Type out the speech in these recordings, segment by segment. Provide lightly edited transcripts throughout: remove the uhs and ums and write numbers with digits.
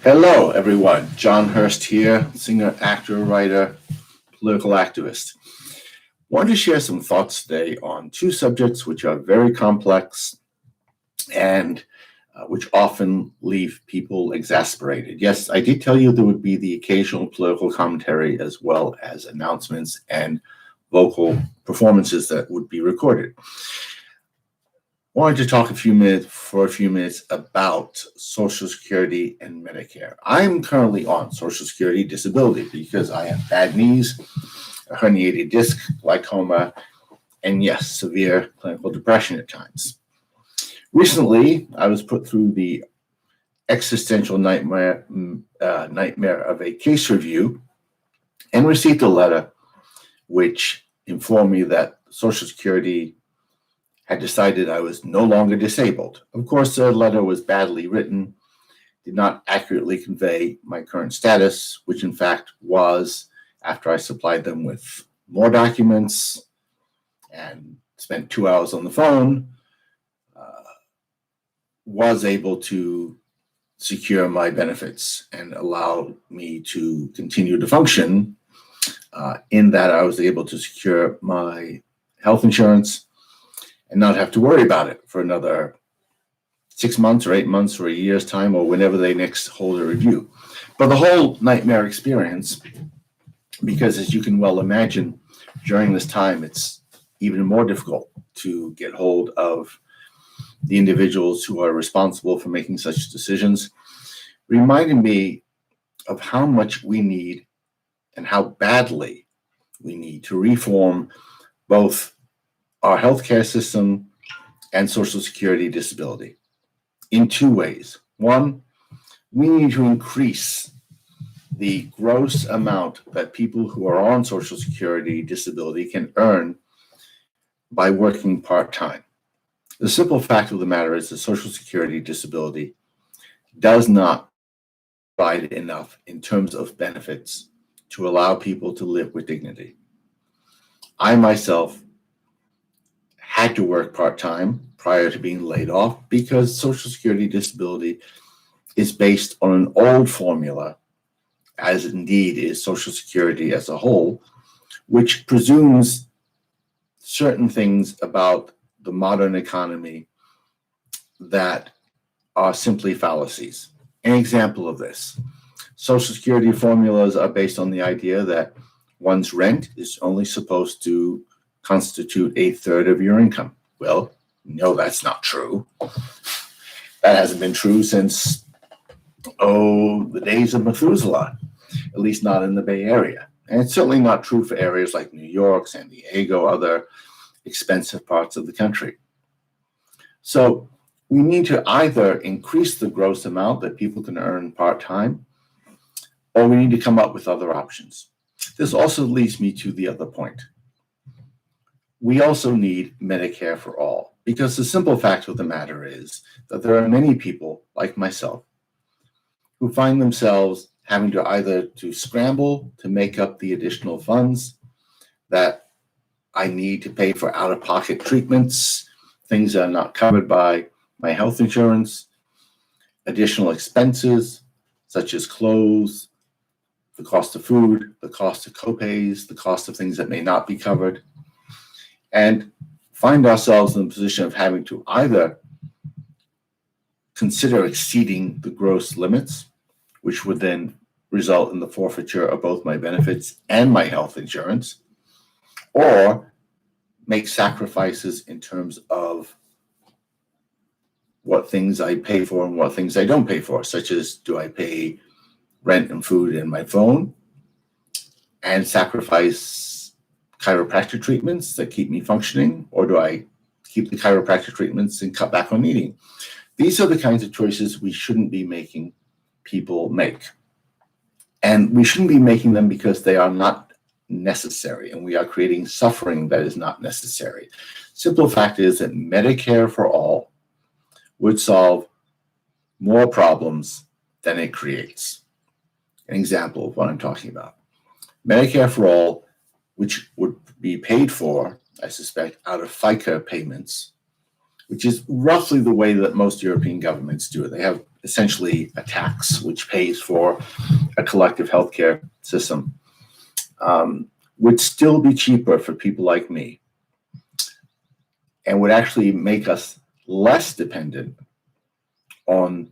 Hello, everyone. John Hurst here, singer, actor, writer, political activist. Wanted to share some thoughts today on two subjects which are very complex and which often leave people exasperated. Yes, I did tell you there would be the occasional political commentary as well as announcements and vocal performances that would be recorded. Wanted to talk for a few minutes about Social Security and Medicare. I'm currently on Social Security disability because I have bad knees, a herniated disc, glaucoma, and yes, severe clinical depression at times. Recently, I was put through the existential nightmare of a case review and received a letter which informed me that Social Security had decided I was no longer disabled. Of course, the letter was badly written, did not accurately convey my current status, which in fact was, after I supplied them with more documents and spent 2 hours on the phone, was able to secure my benefits and allow me to continue to function in that I was able to secure my health insurance and not have to worry about it for another 6 months or 8 months or a year's time or whenever they next hold a review. But the whole nightmare experience, because as you can well imagine, during this time, it's even more difficult to get hold of the individuals who are responsible for making such decisions, reminded me of how much we need and how badly we need to reform both our healthcare system and Social Security disability in two ways. One, we need to increase the gross amount that people who are on Social Security disability can earn by working part-time. The simple fact of the matter is that Social Security disability does not provide enough in terms of benefits to allow people to live with dignity. I myself had to work part-time prior to being laid off because Social Security disability is based on an old formula, as indeed is Social Security as a whole, which presumes certain things about the modern economy that are simply fallacies. An example of this: Social Security formulas are based on the idea that one's rent is only supposed to constitute a third of your income. Well, no, that's not true. That hasn't been true since, the days of Methuselah, at least not in the Bay Area. And it's certainly not true for areas like New York, San Diego, other expensive parts of the country. So we need to either increase the gross amount that people can earn part-time, or we need to come up with other options. This also leads me to the other point. We also need Medicare for all, because the simple fact of the matter is that there are many people like myself who find themselves having to either to scramble to make up the additional funds that I need to pay for out-of-pocket treatments, things that are not covered by my health insurance, additional expenses such as clothes, the cost of food, the cost of copays, the cost of things that may not be covered, and find ourselves in the position of having to either consider exceeding the gross limits, which would then result in the forfeiture of both my benefits and my health insurance, or make sacrifices in terms of what things I pay for and what things I don't pay for, such as do I pay rent and food and my phone and sacrifice chiropractic treatments that keep me functioning, or do I keep the chiropractic treatments and cut back on eating? These are the kinds of choices we shouldn't be making people make. And we shouldn't be making them because they are not necessary, and we are creating suffering that is not necessary. Simple fact is that Medicare for all would solve more problems than it creates. An example of what I'm talking about. Medicare for all, which would be paid for, I suspect, out of FICA payments, which is roughly the way that most European governments do it. They have essentially a tax which pays for a collective healthcare system, would still be cheaper for people like me and would actually make us less dependent on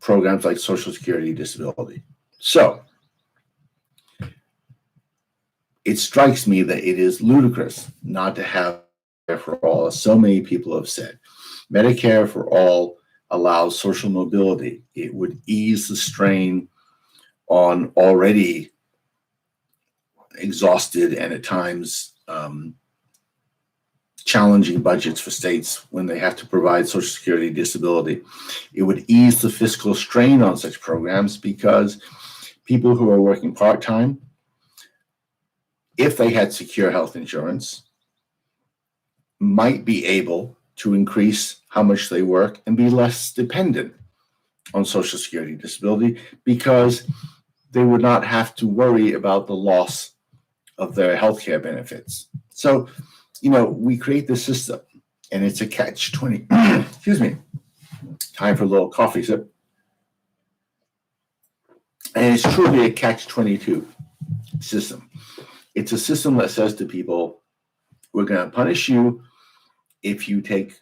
programs like Social Security disability. So it strikes me that it is ludicrous not to have Medicare for all, as so many people have said. Medicare for all allows social mobility. It would ease the strain on already exhausted and at times challenging budgets for states when they have to provide Social Security disability. It would ease the fiscal strain on such programs because people who are working part-time, if they had secure health insurance, might be able to increase how much they work and be less dependent on Social Security disability because they would not have to worry about the loss of their healthcare benefits. So, we create this system and it's a catch-20. Excuse me. Time for a little coffee sip. And it's truly a catch-22 system. It's a system that says to people, we're going to punish you if you take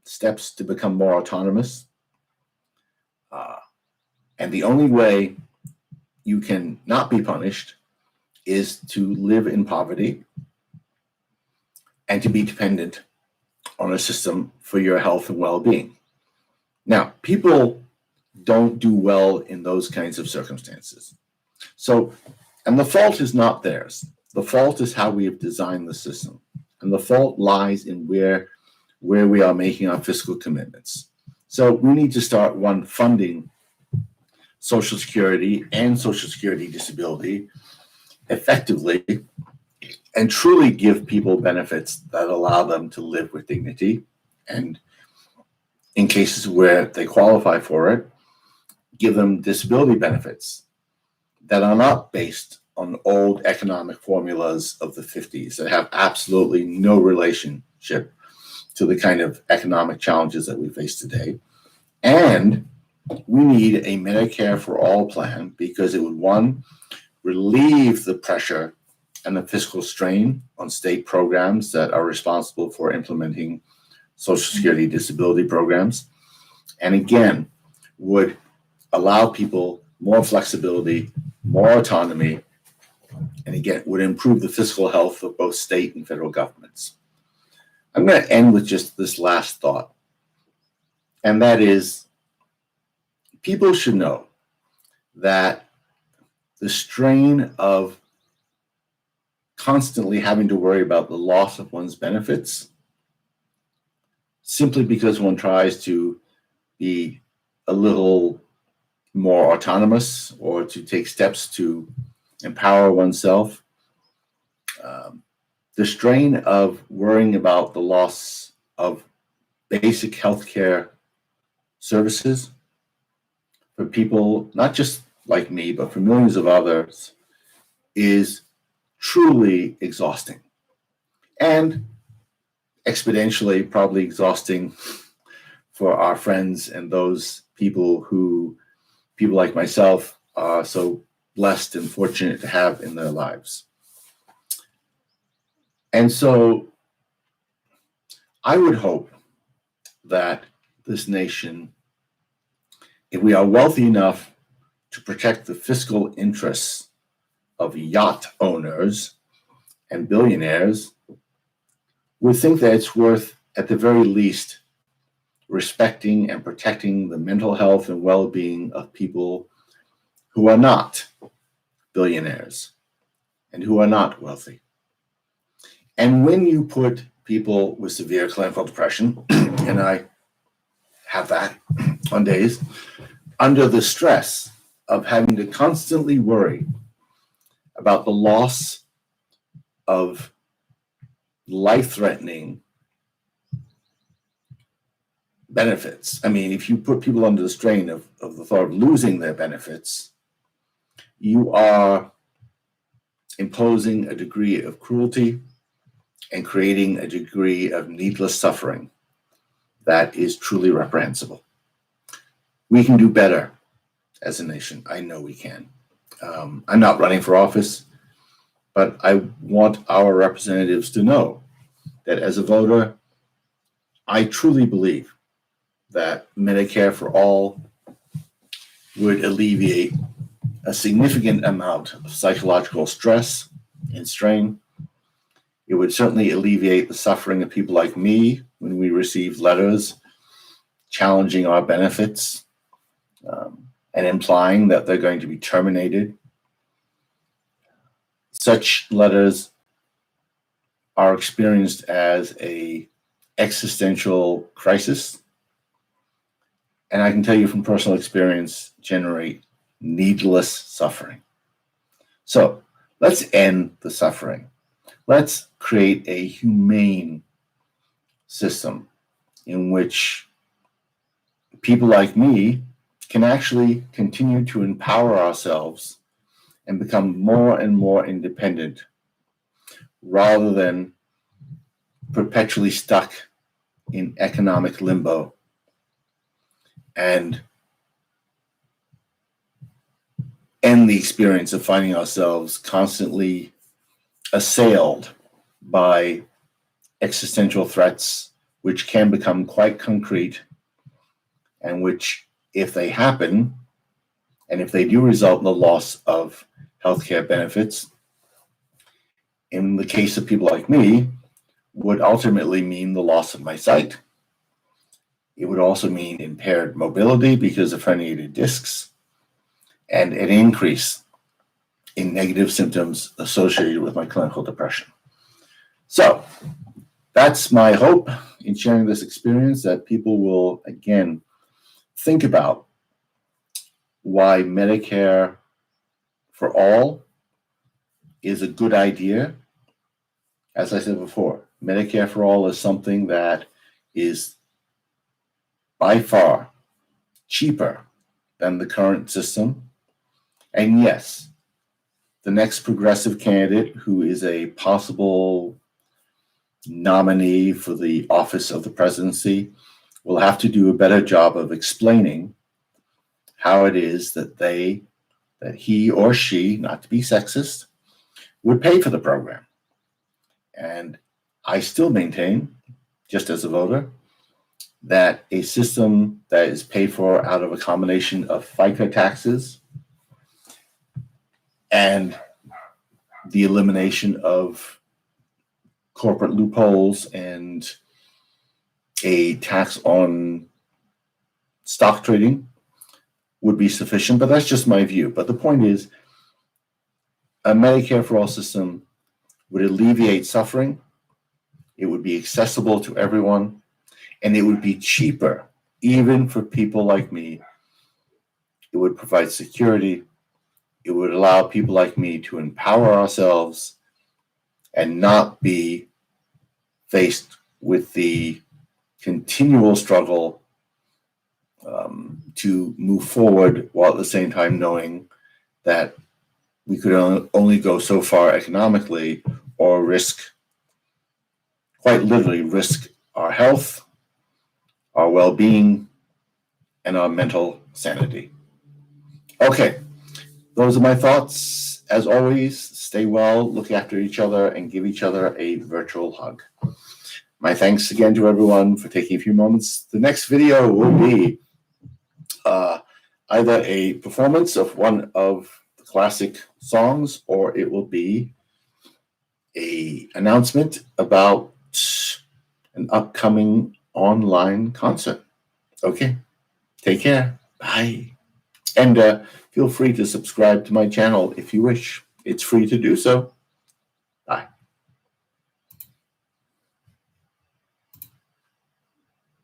steps to become more autonomous. And the only way you can not be punished is to live in poverty and to be dependent on a system for your health and well-being. Now, people don't do well in those kinds of circumstances. So, and the fault is not theirs. The fault is how we have designed the system. And the fault lies in where we are making our fiscal commitments. So we need to start, one, funding Social Security and Social Security disability effectively and truly give people benefits that allow them to live with dignity. And in cases where they qualify for it, give them disability benefits that are not based on old economic formulas of the 50s that have absolutely no relationship to the kind of economic challenges that we face today. And we need a Medicare for all plan because it would, one, relieve the pressure and the fiscal strain on state programs that are responsible for implementing Social Security disability programs. And again, would allow people more flexibility, more autonomy, and again, would improve the fiscal health of both state and federal governments. I'm going to end with just this last thought, and that is people should know that the strain of constantly having to worry about the loss of one's benefits simply because one tries to be a little more autonomous or to take steps to empower oneself. The strain of worrying about the loss of basic healthcare services for people, not just like me, but for millions of others, is truly exhausting and exponentially probably exhausting for our friends and those people like myself are so blessed and fortunate to have in their lives. And so I would hope that this nation, if we are wealthy enough to protect the fiscal interests of yacht owners and billionaires, would think that it's worth, at the very least, respecting and protecting the mental health and well-being of people who are not billionaires and who are not wealthy. And when you put people with severe clinical depression, and I have that on days, under the stress of having to constantly worry about the loss of life-threatening benefits. I mean, if you put people under the strain of the thought of losing their benefits, you are imposing a degree of cruelty and creating a degree of needless suffering that is truly reprehensible. We can do better as a nation. I know we can. I'm not running for office, but I want our representatives to know that as a voter, I truly believe that Medicare for all would alleviate a significant amount of psychological stress and strain. It would certainly alleviate the suffering of people like me when we receive letters challenging our benefits and implying that they're going to be terminated. Such letters are experienced as an existential crisis, and I can tell you from personal experience, generate needless suffering. So let's end the suffering. Let's create a humane system in which people like me can actually continue to empower ourselves and become more and more independent rather than perpetually stuck in economic limbo and end the experience of finding ourselves constantly assailed by existential threats, which can become quite concrete and which, if they happen, and if they do result in the loss of healthcare benefits, in the case of people like me, would ultimately mean the loss of my sight. It would also mean impaired mobility because of herniated discs and an increase in negative symptoms associated with my clinical depression. So that's my hope in sharing this experience, that people will, again, think about why Medicare for all is a good idea. As I said before, Medicare for all is something that is by far cheaper than the current system. And yes, the next progressive candidate who is a possible nominee for the office of the presidency will have to do a better job of explaining how it is that he or she, not to be sexist, would pay for the program. And I still maintain, just as a voter, that a system that is paid for out of a combination of FICA taxes and the elimination of corporate loopholes and a tax on stock trading would be sufficient, but that's just my view. But the point is, a Medicare for all system would alleviate suffering, it would be accessible to everyone, and it would be cheaper, even for people like me. It would provide security. It would allow people like me to empower ourselves and not be faced with the continual struggle to move forward, while at the same time knowing that we could only go so far economically, or quite literally risk our health, our well-being, and our mental sanity. Okay, those are my thoughts. As always, stay well, look after each other, and give each other a virtual hug. My thanks again to everyone for taking a few moments. The next video will be either a performance of one of the classic songs, or it will be an announcement about an upcoming online concert. Okay, take care. Bye. And feel free to subscribe to my channel if you wish. It's free to do so.